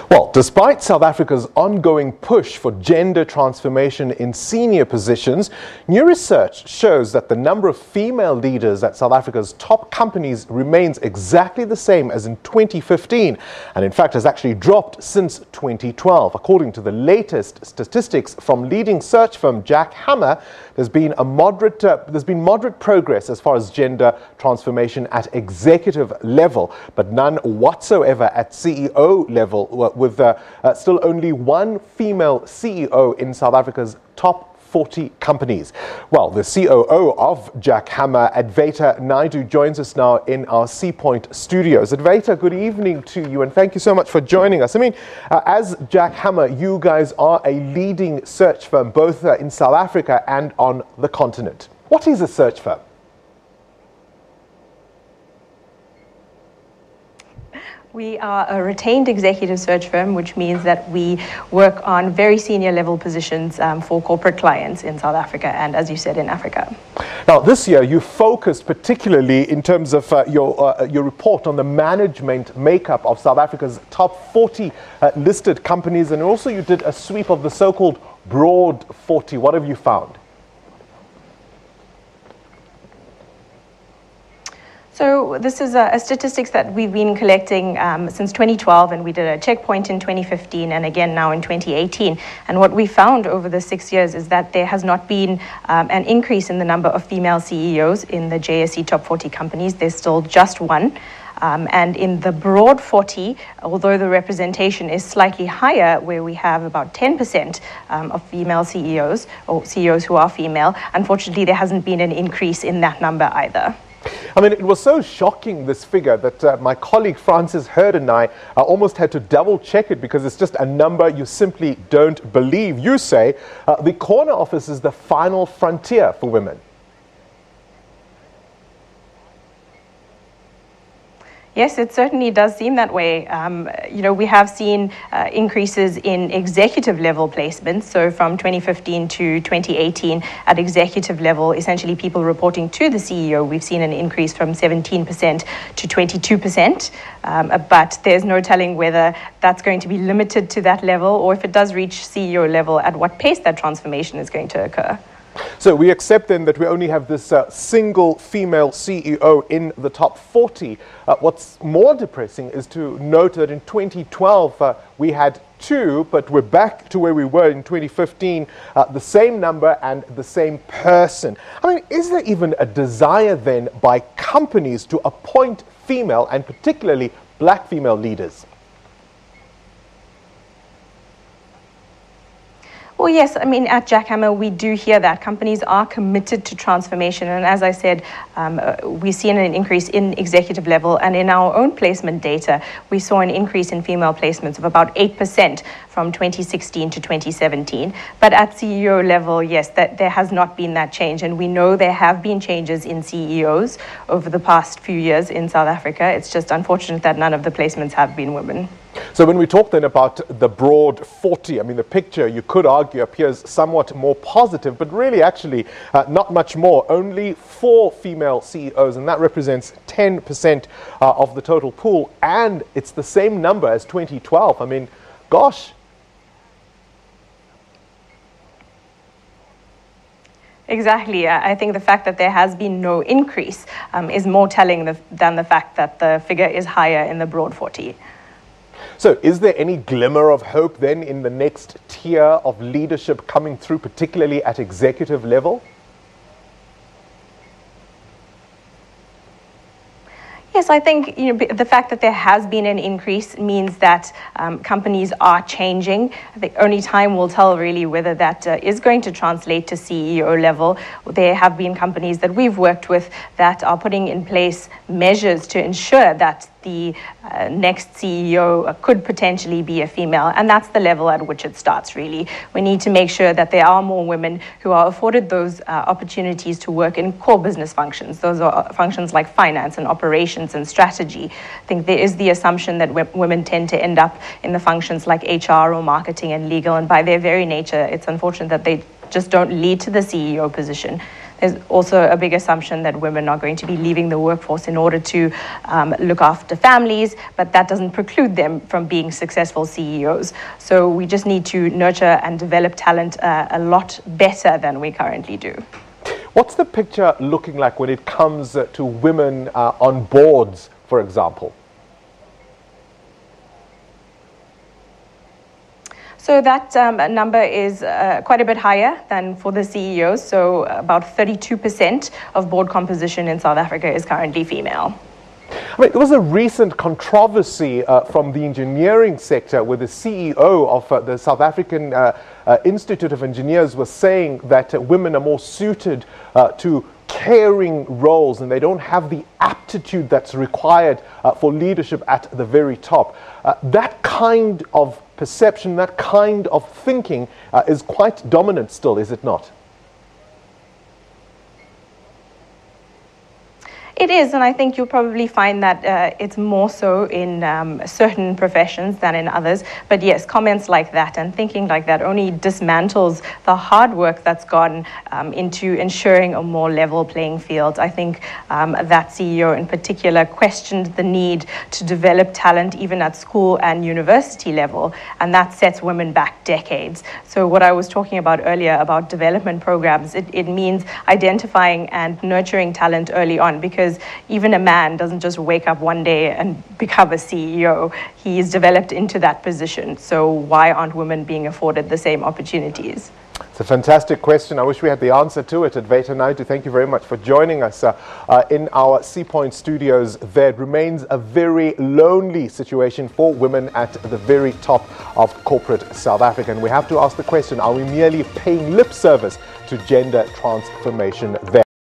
Well, despite South Africa's ongoing push for gender transformation in senior positions, new research shows that the number of female leaders at South Africa's top companies remains exactly the same as in 2015, and in fact has actually dropped since 2012. According to the latest statistics from leading search firm Jack Hammer, there's been moderate progress as far as gender transformation at executive level, but none whatsoever at CEO level, with still only one female CEO in South Africa's top 40 companies. Well, the COO of Jack Hammer, Advaita Naidoo, joins us now in our C Point studios. Advaita, good evening to you, and thank you so much for joining us. I mean, as Jack Hammer, you guys are a leading search firm, both in South Africa and on the continent. What is a search firm? We are a retained executive search firm, which means that we work on very senior level positions for corporate clients in South Africa and, as you said, in Africa. Now, this year you focused particularly in terms of your report on the management makeup of South Africa's top 40 listed companies, and also you did a sweep of the so-called broad 40. What have you found? So this is a statistics that we've been collecting since 2012, and we did a checkpoint in 2015 and again now in 2018. And what we found over the 6 years is that there has not been an increase in the number of female CEOs in the JSE top 40 companies. There's still just one. And in the broad 40, although the representation is slightly higher, where we have about 10% of female CEOs or CEOs who are female, unfortunately there hasn't been an increase in that number either. I mean, it was so shocking, this figure, that my colleague Francis Hurd and I almost had to double check it, because it's just a number you simply don't believe. You say the corner office is the final frontier for women. Yes, it certainly does seem that way. We have seen increases in executive level placements. So from 2015 to 2018, at executive level, essentially people reporting to the CEO, we've seen an increase from 17% to 22%. But there's no telling whether that's going to be limited to that level, or if it does reach CEO level, at what pace that transformation is going to occur. So we accept then that we only have this single female CEO in the top 40. What's more depressing is to note that in 2012 we had two, but we're back to where we were in 2015, the same number and the same person. I mean, is there even a desire then by companies to appoint female and particularly black female leaders? Well, yes, I mean, at Jack Hammer, we do hear that companies are committed to transformation. And as I said, we've seen an increase in executive level. And in our own placement data, we saw an increase in female placements of about 8% from 2016 to 2017. But at CEO level, yes, there has not been that change. And we know there have been changes in CEOs over the past few years in South Africa. It's just unfortunate that none of the placements have been women. So when we talk then about the broad 40, I mean, the picture, you could argue, appears somewhat more positive, but really actually not much more. Only 4 female CEOs, and that represents 10% of the total pool, and it's the same number as 2012. I mean, gosh. Exactly. I think the fact that there has been no increase is more telling than the fact that the figure is higher in the broad 40. So is there any glimmer of hope then in the next tier of leadership coming through, particularly at executive level? Yes, I think the fact that there has been an increase means that companies are changing. The only time will tell really whether that is going to translate to CEO level. There have been companies that we've worked with that are putting in place measures to ensure that the next CEO could potentially be a female, and that's the level at which it starts, really. We need to make sure that there are more women who are afforded those opportunities to work in core business functions. Those are functions like finance and operations and strategy. I think there is the assumption that women tend to end up in the functions like HR or marketing and legal, and by their very nature, it's unfortunate that they just don't lead to the CEO position. There's also a big assumption that women are going to be leaving the workforce in order to look after families, but that doesn't preclude them from being successful CEOs. So we just need to nurture and develop talent a lot better than we currently do. What's the picture looking like when it comes to women on boards, for example? So that number is quite a bit higher than for the CEOs. So about 32% of board composition in South Africa is currently female. I mean, there was a recent controversy from the engineering sector where the CEO of the South African Institute of Engineers was saying that women are more suited to caring roles and they don't have the aptitude that's required for leadership at the very top. That kind of perception, that kind of thinking is quite dominant still, is it not? It is, and I think you'll probably find that it's more so in certain professions than in others. But yes, comments like that and thinking like that only dismantles the hard work that's gone into ensuring a more level playing field. I think that CEO in particular questioned the need to develop talent even at school and university level, and that sets women back decades. So what I was talking about earlier about development programs, it means identifying and nurturing talent early on, because even a man doesn't just wake up one day and become a CEO. He is developed into that position. So why aren't women being afforded the same opportunities? It's a fantastic question. I wish we had the answer to it. Advaita Naidoo, thank you very much for joining us in our Sea Point studios. There remains a very lonely situation for women at the very top of corporate South Africa. And we have to ask the question, are we merely paying lip service to gender transformation there?